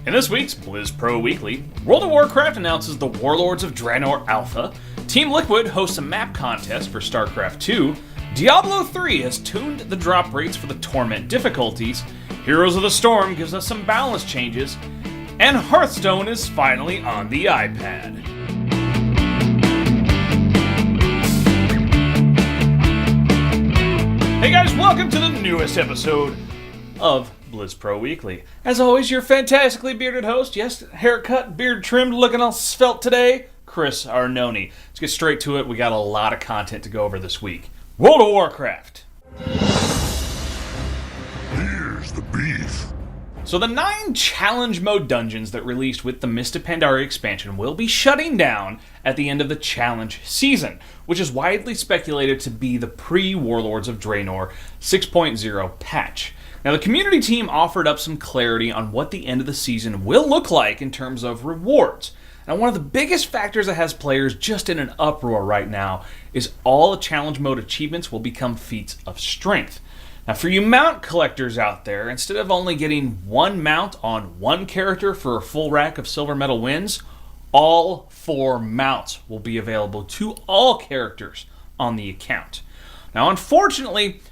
In this week's Blizz Pro Weekly, World of Warcraft announces the Warlords of Draenor Alpha, Team Liquid hosts a map contest for StarCraft 2, Diablo 3 has tuned the drop rates for the Torment difficulties, Heroes of the Storm gives us some balance changes, and Hearthstone is finally on the iPad. Hey guys, welcome to the newest episode of Blizz Pro Weekly. As always, your fantastically bearded host, yes, haircut, beard trimmed, looking all svelte today, Chris Arnone. Let's get straight to it. We got a lot of content to go over this week. World of Warcraft. Here's the beef. So the 9 challenge mode dungeons that released with the Mist of Pandaria expansion will be shutting down at the end of the challenge season, which is widely speculated to be the pre-Warlords of Draenor 6.0 patch. Now the community team offered up some clarity on what the end of the season will look like in terms of rewards. Now one of the biggest factors that has players just in an uproar right now is all the challenge mode achievements will become feats of strength. Now for you mount collectors out there, instead of only getting one mount on one character for a full rack of silver medal wins, all 4 mounts will be available to all characters on the account. Now unfortunately,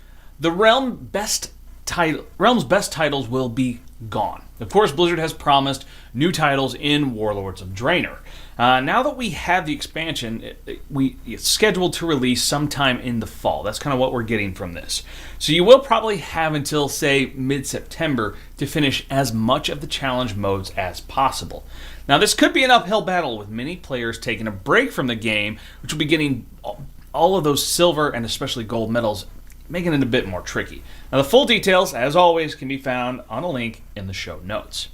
the Realm's best titles will be gone. Of course, Blizzard has promised new titles in Warlords of Draenor. Now that we have the expansion, it's scheduled to release sometime in the fall. That's kind of what we're getting from this. So you will probably have until, say, mid-September to finish as much of the challenge modes as possible. Now, this could be an uphill battle with many players taking a break from the game, which will be getting all of those silver and especially gold medals, making it a bit more tricky. Now, the full details, as always, can be found on a link in the show notes.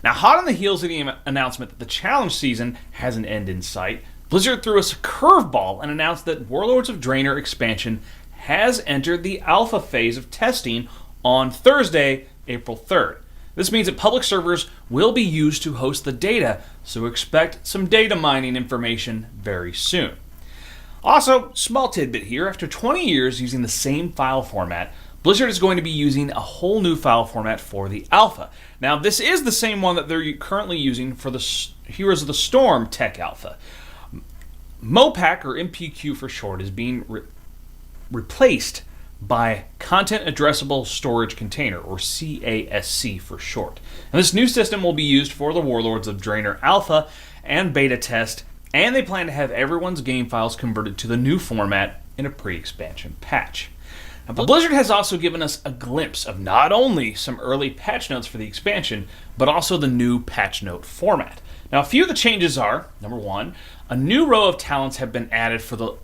Now, hot on the heels of the announcement that the challenge season has an end in sight, Blizzard threw us a curveball and announced that Warlords of Draenor expansion has entered the alpha phase of testing on Thursday, April 3rd. This means that public servers will be used to host the data, so expect some data mining information very soon. Also, small tidbit here, after 20 years using the same file format, Blizzard is going to be using a whole new file format for the alpha. Now, this is the same one that they're currently using for the Heroes of the Storm Tech Alpha. MOPAC, or MPQ for short, is being replaced by Content Addressable Storage Container, or CASC for short. And this new system will be used for the Warlords of Draenor Alpha and beta test, and they plan to have everyone's game files converted to the new format in a pre-expansion patch. Now, Blizzard has also given us a glimpse of not only some early patch notes for the expansion, but also the new patch note format. Now, a few of the changes are, number 1, a new row of talents have been added for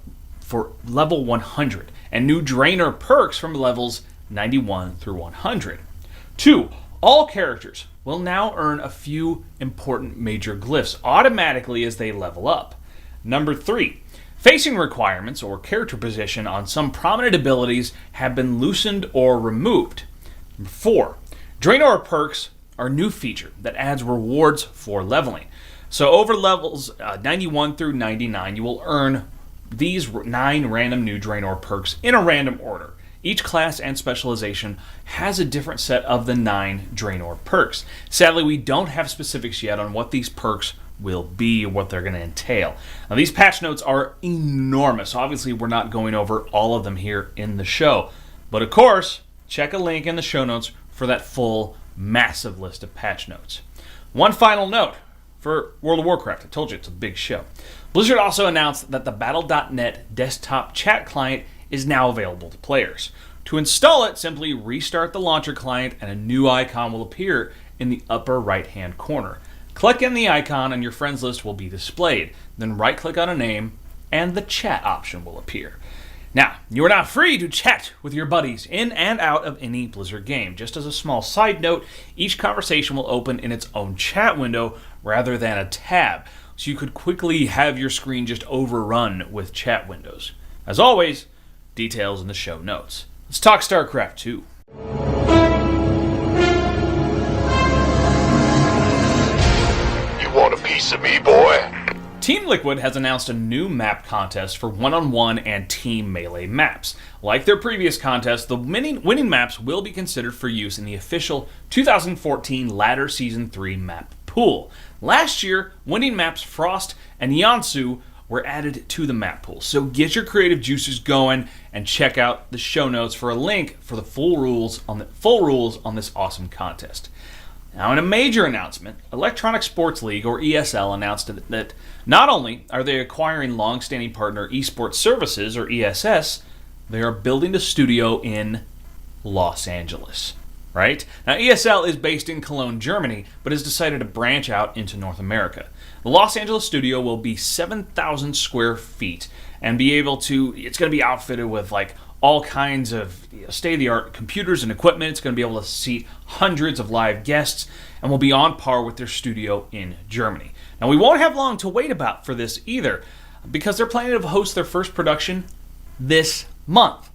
level 100, and new Draenor perks from levels 91 through 100. 2, all characters will now earn a few important major glyphs automatically as they level up. Number 3, facing requirements or character position on some prominent abilities have been loosened or removed. Number 4, Draenor perks are a new feature that adds rewards for leveling. So over levels 91 through 99, you will earn these 9 random new Draenor perks in a random order. Each class and specialization has a different set of the 9 Draenor perks. Sadly, we don't have specifics yet on what these perks will be or what they're going to entail. Now, these patch notes are enormous. Obviously, we're not going over all of them here in the show. But of course, check a link in the show notes for that full, massive list of patch notes. One final note for World of Warcraft. I told you it's a big show. Blizzard also announced that the Battle.net desktop chat client is now available to players. To install it, simply restart the launcher client and a new icon will appear in the upper right-hand corner. Click on the icon and your friends list will be displayed. Then right-click on a name and the chat option will appear. Now, you are now free to chat with your buddies in and out of any Blizzard game. Just as a small side note, each conversation will open in its own chat window rather than a tab, so you could quickly have your screen just overrun with chat windows. As always, details in the show notes. Let's talk StarCraft 2. You want a piece of me, boy? Team Liquid has announced a new map contest for one-on-one and team melee maps. Like their previous contest, the winning maps will be considered for use in the official 2014 Ladder Season 3 map pool. Last year, winning maps Frost and Yansu were added to the map pool. So get your creative juices going and check out the show notes for a link for the full rules on this awesome contest. Now, in a major announcement, Electronic Sports League, or ESL, announced that not only are they acquiring long-standing partner Esports Services, or ESS, they are building a studio in Los Angeles. Right? Now, ESL is based in Cologne, Germany, but has decided to branch out into North America. The Los Angeles studio will be 7,000 square feet and it's going to be outfitted with like all kinds of state-of-the-art computers and equipment. It's going to be able to seat hundreds of live guests and will be on par with their studio in Germany. Now, we won't have long to wait about for this either, because they're planning to host their first production this month.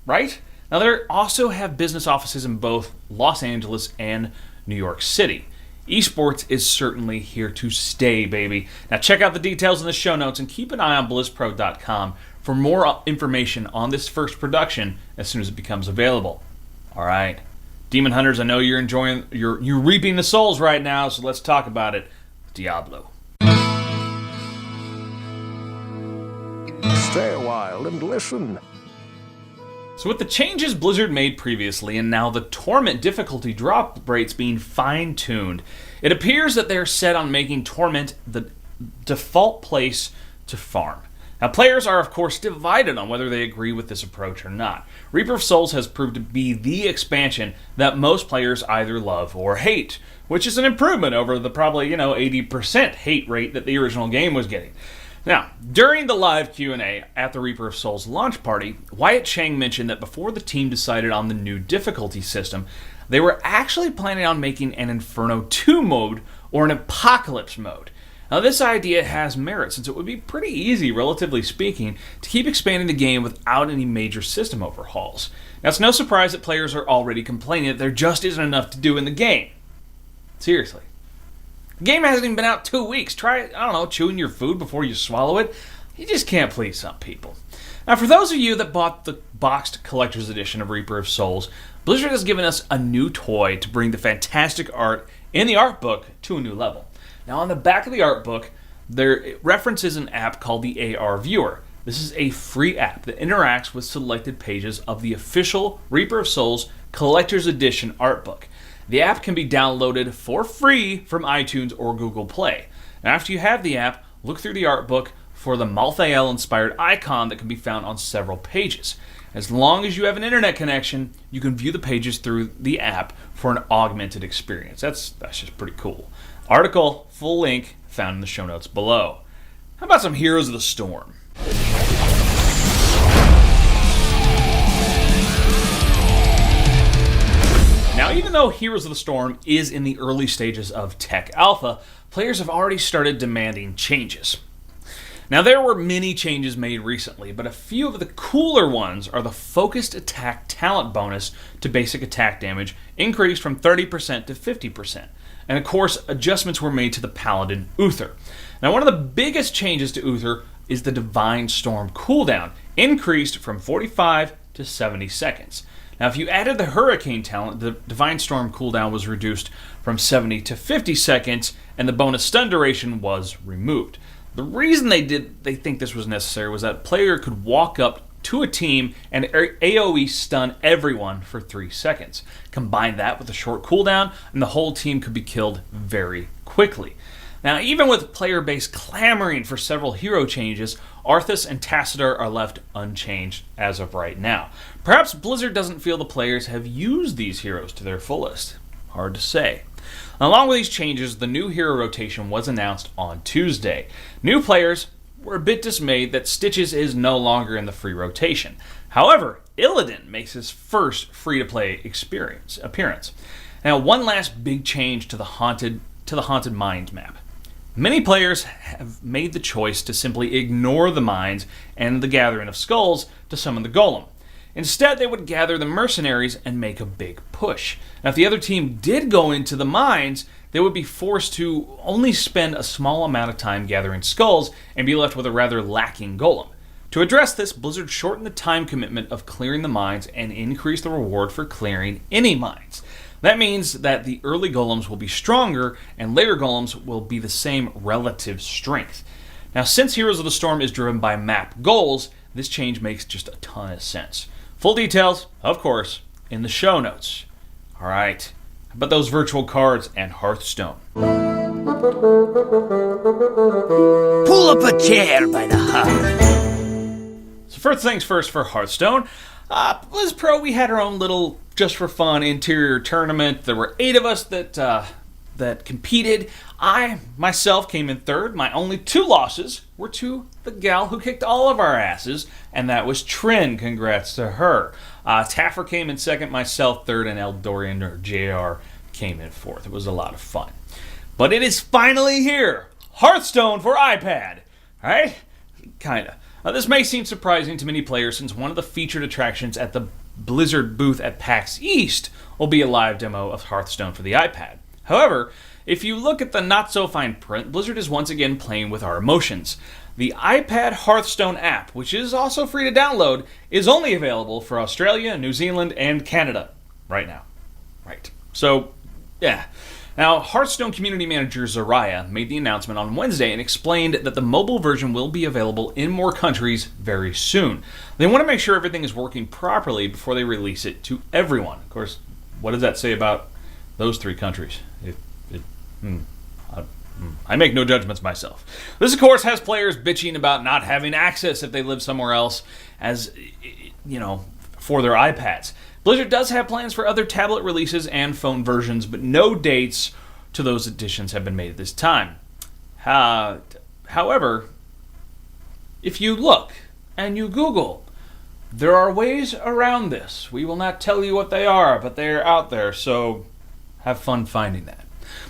Right? Now, they also have business offices in both Los Angeles and New York City. Esports is certainly here to stay, baby. Now, check out the details in the show notes and keep an eye on BlizzPro.com for more information on this first production as soon as it becomes available. All right, Demon Hunters, I know you're reaping the souls right now, so let's talk about it. Diablo. Stay a while and listen. So with the changes Blizzard made previously and now the Torment difficulty drop rates being fine-tuned, it appears that they are set on making Torment the default place to farm. Now, players are, of course, divided on whether they agree with this approach or not. Reaper of Souls has proved to be the expansion that most players either love or hate, which is an improvement over the probably, 80% hate rate that the original game was getting. Now, during the live Q&A at the Reaper of Souls launch party, Wyatt Chang mentioned that before the team decided on the new difficulty system, they were actually planning on making an Inferno 2 mode or an Apocalypse mode. Now, this idea has merit since it would be pretty easy, relatively speaking, to keep expanding the game without any major system overhauls. Now, it's no surprise that players are already complaining that there just isn't enough to do in the game. Seriously. The game hasn't even been out 2 weeks. Try, chewing your food before you swallow it. You just can't please some people. Now, for those of you that bought the boxed collector's edition of Reaper of Souls, Blizzard has given us a new toy to bring the fantastic art in the art book to a new level. Now, on the back of the art book, there references an app called the AR Viewer. This is a free app that interacts with selected pages of the official Reaper of Souls collector's edition art book. The app can be downloaded for free from iTunes or Google Play. And after you have the app, look through the art book for the Malthael-inspired icon that can be found on several pages. As long as you have an internet connection, you can view the pages through the app for an augmented experience. That's just pretty cool. Article, full link, found in the show notes below. How about some Heroes of the Storm? Now, even though Heroes of the Storm is in the early stages of tech alpha, players have already started demanding changes. Now, there were many changes made recently, but a few of the cooler ones are the focused attack talent bonus to basic attack damage increased from 30% to 50%. And of course, adjustments were made to the Paladin Uther. Now, one of the biggest changes to Uther is the Divine Storm cooldown, increased from 45 to 70 seconds. Now, if you added the Hurricane talent, the Divine Storm cooldown was reduced from 70 to 50 seconds, and the bonus stun duration was removed. The reason they think this was necessary was that a player could walk up to a team and AoE stun everyone for 3 seconds. Combine that with a short cooldown, and the whole team could be killed very quickly. Now, even with player base clamoring for several hero changes, Arthas and Tassadar are left unchanged as of right now. Perhaps Blizzard doesn't feel the players have used these heroes to their fullest. Hard to say. Along with these changes, the new hero rotation was announced on Tuesday. New players were a bit dismayed that Stitches is no longer in the free rotation. However, Illidan makes his first free-to-play appearance. Now, one last big change to the Haunted Mines map. Many players have made the choice to simply ignore the mines and the Gathering of Skulls to summon the Golem. Instead, they would gather the mercenaries and make a big push. Now, if the other team did go into the mines, they they would be forced to only spend a small amount of time gathering skulls and be left with a rather lacking golem. To address this, Blizzard shortened the time commitment of clearing the mines and increased the reward for clearing any mines. That means that the early golems will be stronger and later golems will be the same relative strength. Now, since Heroes of the Storm is driven by map goals, this change makes just a ton of sense. Full details, of course, in the show notes. Alright, how about those virtual cards and Hearthstone? Pull up a chair by the heart. So first things first for Hearthstone. Blizz Pro, we had our own little just for fun interior tournament. There were 8 of us that competed. I myself came in third. My only 2 losses were to the gal who kicked all of our asses, and that was Trin. Congrats to her. Taffer came in second, myself third, and Eldorian or JR came in fourth. It was a lot of fun. But it is finally here. Hearthstone for iPad. Alright? Kinda. This may seem surprising to many players since one of the featured attractions at the Blizzard booth at PAX East will be a live demo of Hearthstone for the iPad. However, if you look at the not-so-fine print, Blizzard is once again playing with our emotions. The iPad Hearthstone app, which is also free to download, is only available for Australia, New Zealand, and Canada right now. Right. So, yeah. Now, Hearthstone community manager Zariah made the announcement on Wednesday and explained that the mobile version will be available in more countries very soon. They want to make sure everything is working properly before they release it to everyone. Of course, what does that say about those 3 countries? I make no judgments myself. This, of course, has players bitching about not having access if they live somewhere else, as, for their iPads. Blizzard does have plans for other tablet releases and phone versions, but no dates to those additions have been made at this time. However, if you look and you Google, there are ways around this. We will not tell you what they are, but they are out there, so have fun finding that.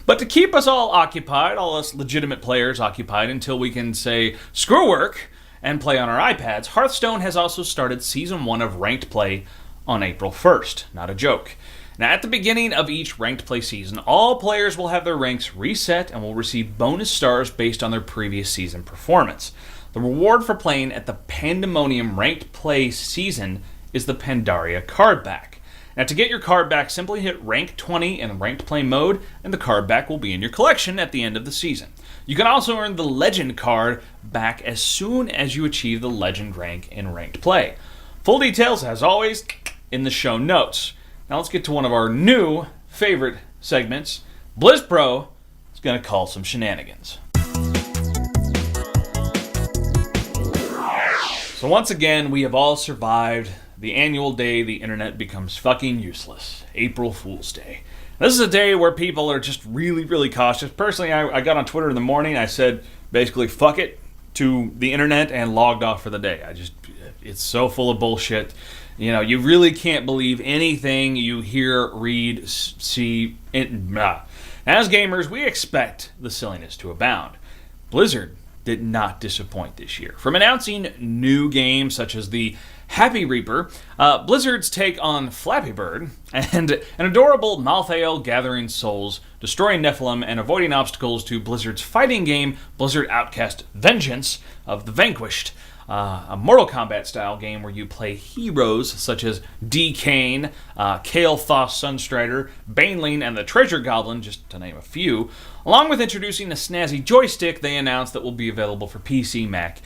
But to keep us all occupied, all us legitimate players occupied until we can say screw work and play on our iPads, Hearthstone has also started Season 1 of Ranked Play on April 1st. Not a joke. Now, at the beginning of each Ranked Play season, all players will have their ranks reset and will receive bonus stars based on their previous season performance. The reward for playing at the Pandemonium Ranked Play season is the Pandaria card back. Now, to get your card back, simply hit rank 20 in Ranked Play mode, and the card back will be in your collection at the end of the season. You can also earn the Legend card back as soon as you achieve the Legend rank in Ranked Play. Full details, as always, in the show notes. Now let's get to one of our new favorite segments. Blizz Pro is going to call some shenanigans. So once again, we have all survived the annual day the internet becomes fucking useless. April Fool's Day. This is a day where people are just really, really cautious. Personally, I got on Twitter in the morning. I said basically fuck it to the internet and logged off for the day. It's so full of bullshit. You really can't believe anything you hear, read, see. As gamers, we expect the silliness to abound. Blizzard did not disappoint this year. From announcing new games such as the Happy Reaper, Blizzard's take on Flappy Bird, and an adorable Malthael gathering souls, destroying Nephilim, and avoiding obstacles to Blizzard's fighting game, Blizzard Outcast Vengeance of the Vanquished, a Mortal Kombat style game where you play heroes such as D. Kane, Kael'thas Sunstrider, Baneling, and the Treasure Goblin, just to name a few. Along with introducing a snazzy joystick they announced that will be available for PC, Mac,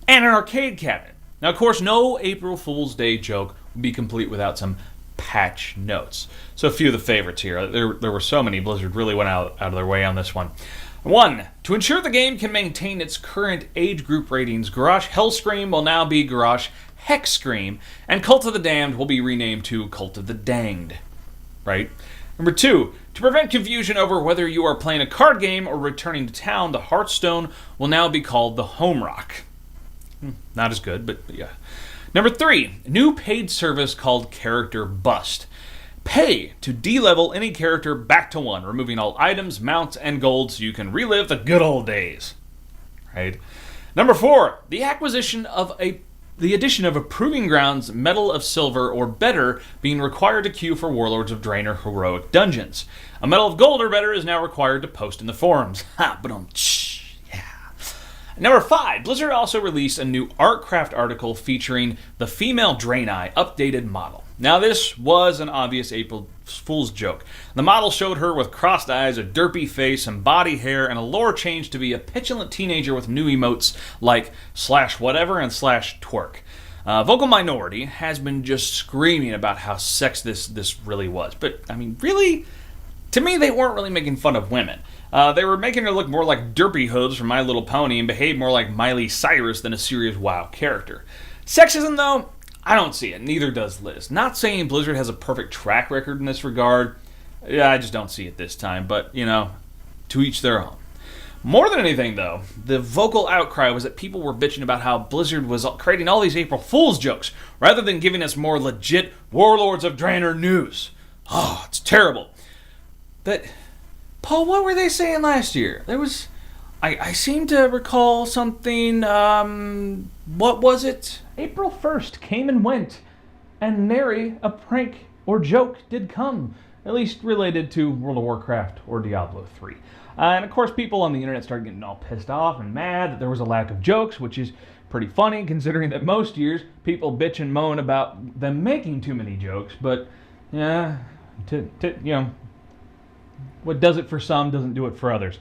and an arcade cabinet. Now, of course, no April Fool's Day joke would be complete without some patch notes. So a few of the favorites here. There were so many. Blizzard really went out of their way on this one. 1. To ensure the game can maintain its current age group ratings, Garrosh Hellscream will now be Garrosh Hexscream, and Cult of the Damned will be renamed to Cult of the Danged. Right? Number 2. To prevent confusion over whether you are playing a card game or returning to town, the Hearthstone will now be called the Home Rock. Not as good, but yeah. Number 3. New paid service called Character Bust. Pay to de-level any character back to 1, removing all items, mounts, and gold so you can relive the good old days. Right? Number 4. The acquisition of a the addition of a Proving Grounds Medal of Silver or better being required to queue for Warlords of Draenor heroic dungeons. A Medal of Gold or better is now required to post in the forums. Ha, but yeah. Number 5, Blizzard also released a new Artcraft article featuring the female Draenei updated model. Now this was an obvious April Fool's joke. The model showed her with crossed eyes, a derpy face, some body hair, and a lore change to be a petulant teenager with new emotes like /whatever and /twerk. Vocal Minority has been just screaming about how sexist this really was. But, I mean, really? To me, they weren't really making fun of women. They were making her look more like Derpy Hooves from My Little Pony and behave more like Miley Cyrus than a serious WoW character. Sexism, though? I don't see it. Neither does Liz. Not saying Blizzard has a perfect track record in this regard. Yeah, I just don't see it this time. But, to each their own. More than anything, though, the vocal outcry was that people were bitching about how Blizzard was creating all these April Fool's jokes rather than giving us more legit Warlords of Draenor news. Oh, it's terrible. But, Paul, what were they saying last year? There was... I seem to recall something, what was it? April 1st came and went, and nary a prank or joke did come, at least related to World of Warcraft or Diablo 3. And of course people on the internet started getting all pissed off and mad that there was a lack of jokes, which is pretty funny considering that most years people bitch and moan about them making too many jokes, but, yeah, what does it for some doesn't do it for others.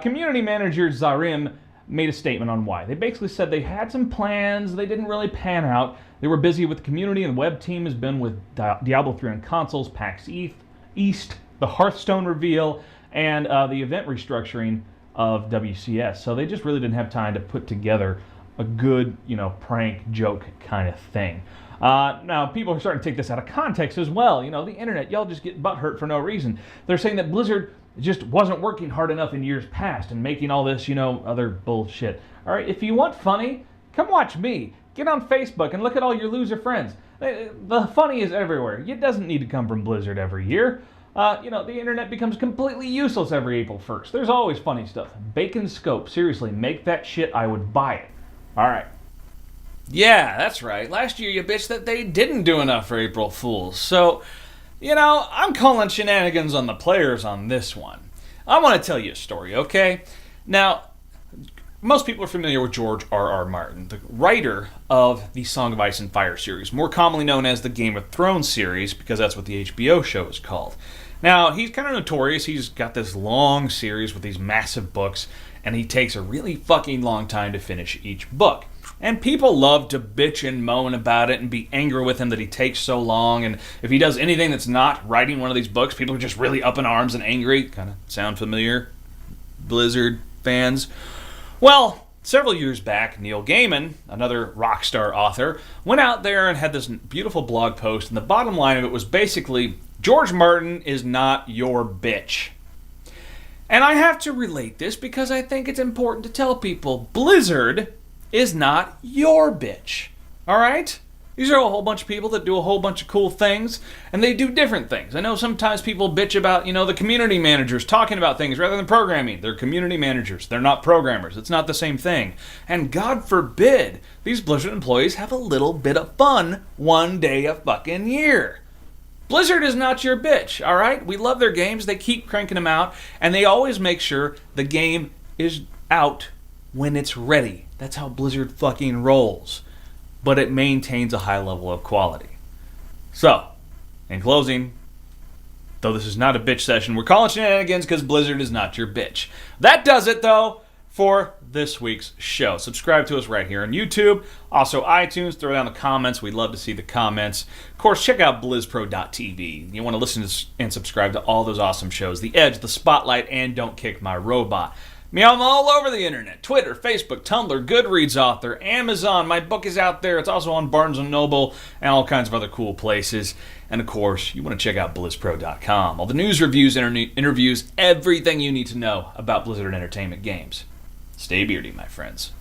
Community manager Zarim made a statement on why. They basically said they had some plans, they didn't really pan out. They were busy with the community, and the web team has been with Diablo 3 on consoles, PAX East, the Hearthstone reveal, and the event restructuring of WCS. So they just really didn't have time to put together a good, prank joke kind of thing. Now, people are starting to take this out of context as well. The internet, y'all just get butthurt for no reason. They're saying that Blizzard just wasn't working hard enough in years past and making all this, other bullshit. All right, if you want funny, come watch me. Get on Facebook and look at all your loser friends. The funny is everywhere. It doesn't need to come from Blizzard every year. The internet becomes completely useless every April 1st. There's always funny stuff. Bacon Scope, seriously, make that shit, I would buy it. All right. Yeah, that's right. Last year you bitched that they didn't do enough for April Fools. So, I'm calling shenanigans on the players on this one. I want to tell you a story, okay? Now, most people are familiar with George R.R. Martin, the writer of the Song of Ice and Fire series, more commonly known as the Game of Thrones series, because that's what the HBO show is called. Now, he's kind of notorious. He's got this long series with these massive books, and he takes a really fucking long time to finish each book. And people love to bitch and moan about it and be angry with him that he takes so long. And if he does anything that's not writing one of these books, people are just really up in arms and angry. Kind of sound familiar, Blizzard fans? Well, several years back, Neil Gaiman, another rock star author, went out there and had this beautiful blog post. And the bottom line of it was basically, George Martin is not your bitch. And I have to relate this because I think it's important to tell people, Blizzard is not your bitch. Alright? These are a whole bunch of people that do a whole bunch of cool things, and they do different things. I know sometimes people bitch about, the community managers talking about things rather than programming. They're community managers. They're not programmers. It's not the same thing. And God forbid these Blizzard employees have a little bit of fun one day a fucking year. Blizzard is not your bitch, alright? We love their games. They keep cranking them out, and they always make sure the game is out when it's ready. That's how Blizzard fucking rolls. But it maintains a high level of quality. So, in closing, though this is not a bitch session, we're calling shenanigans because Blizzard is not your bitch. That does it, though, for this week's show. Subscribe to us right here on YouTube. Also, iTunes. Throw down the comments. We'd love to see the comments. Of course, check out blizzpro.tv. You want to listen to and subscribe to all those awesome shows. The Edge, The Spotlight, and Don't Kick My Robot. Me, I'm all over the internet. Twitter, Facebook, Tumblr, Goodreads author, Amazon. My book is out there. It's also on Barnes & Noble and all kinds of other cool places. And of course, you want to check out blizzpro.com. All the news, reviews, interviews, everything you need to know about Blizzard Entertainment games. Stay beardy, my friends.